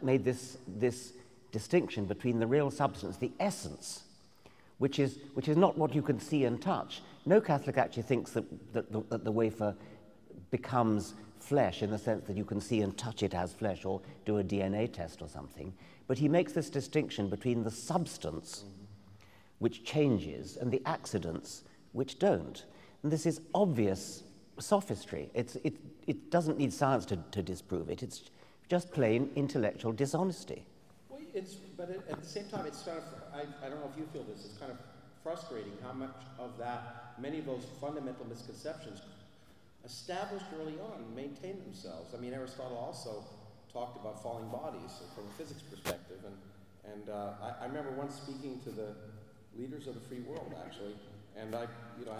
made this distinction between the real substance, the essence, which is not what you can see and touch. No Catholic actually thinks that the wafer becomes flesh in the sense that you can see and touch it as flesh or do a DNA test or something. But he makes this distinction between the substance, which changes, and the accidents, which don't. And this is obvious sophistry. It doesn't need science to disprove it. It's just plain intellectual dishonesty. Well, but at the same time, it's kind of, I don't know if you feel this, it's kind of frustrating how much of that, many of those fundamental misconceptions established early on maintain themselves. I mean, Aristotle also talked about falling bodies from a physics perspective. And I remember once speaking to the leaders of the free world, actually, and I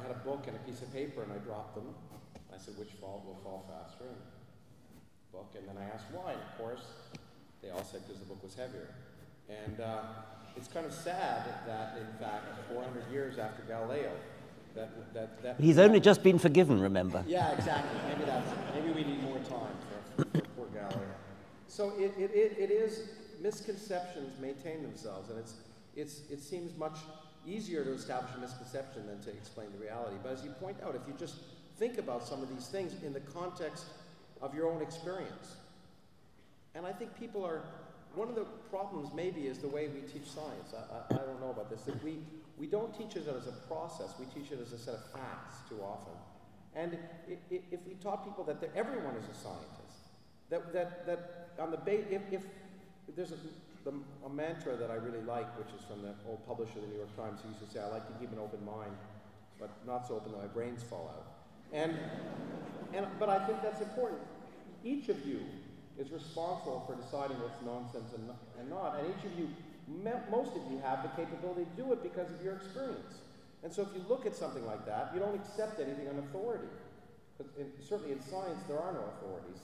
had a book and a piece of paper, and I dropped them. I said, which will fall faster? And book, and then I asked why, and of course, they all said because the book was heavier. And it's kind of sad that, in fact, 400 years after Galileo, that he's only just been forgiven, remember? Yeah, exactly. Maybe we need more time for poor Galileo. So it is, misconceptions maintain themselves, and it seems much easier to establish a misconception than to explain the reality. But as you point out, if you just think about some of these things in the context of your own experience, and I think people are, one of the problems maybe is the way we teach science. I don't know about this, that we don't teach it as a process, we teach it as a set of facts too often. And if we taught people that everyone is a scientist, that on the base, if there's a mantra that I really like, which is from the old publisher of the New York Times, who used to say, I like to keep an open mind, but not so open that my brains fall out. But I think that's important. Each of you is responsible for deciding what's nonsense and not, and each of you, most of you have the capability to do it because of your experience. And so if you look at something like that, you don't accept anything on authority. Certainly in science, there are no authorities.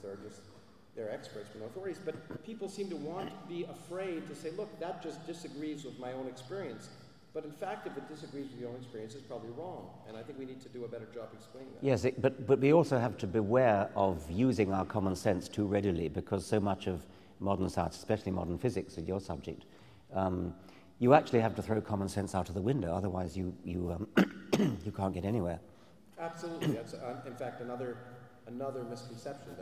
They're experts but no authorities. But people seem to want to be afraid to say, look, that just disagrees with my own experience. But in fact, if it disagrees with your own experience, it's probably wrong. And I think we need to do a better job explaining that. Yes, but we also have to beware of using our common sense too readily, because so much of modern science, especially modern physics, is your subject. You actually have to throw common sense out of the window, otherwise you can't get anywhere. Absolutely. That's, in fact, another misconception,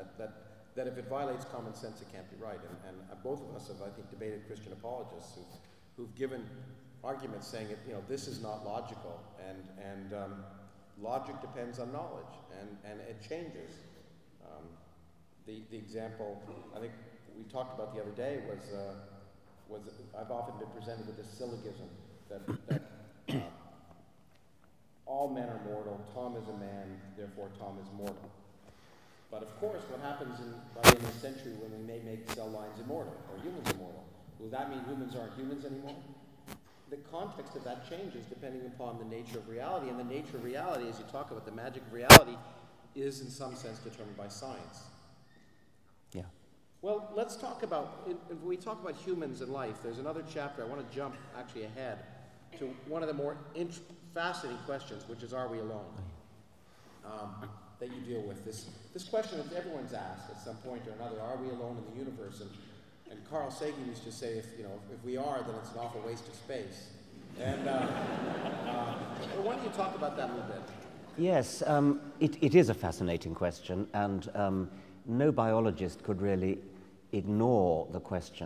that if it violates common sense, it can't be right. And both of us have, I think, debated Christian apologists who've given arguments saying this is not logical, and logic depends on knowledge, and it changes. The example I think we talked about the other day was I've often been presented with this syllogism that all men are mortal, Tom is a man, therefore Tom is mortal. But of course, what happens by the end of the century when we may make cell lines immortal, or humans immortal? Will that mean humans aren't humans anymore? The context of that changes depending upon the nature of reality, and the nature of reality, as you talk about the magic of reality, is in some sense determined by science. Yeah. Well, let's talk about, when we talk about humans and life, there's another chapter. I want to jump actually ahead to one of the more fascinating questions, which is, are we alone? That you deal with. This question that everyone's asked at some point or another, are we alone in the universe? And Carl Sagan used to say, if we are, then it's an awful waste of space. And well, why don't you talk about that a little bit? Yes, it is a fascinating question, and no biologist could really ignore the question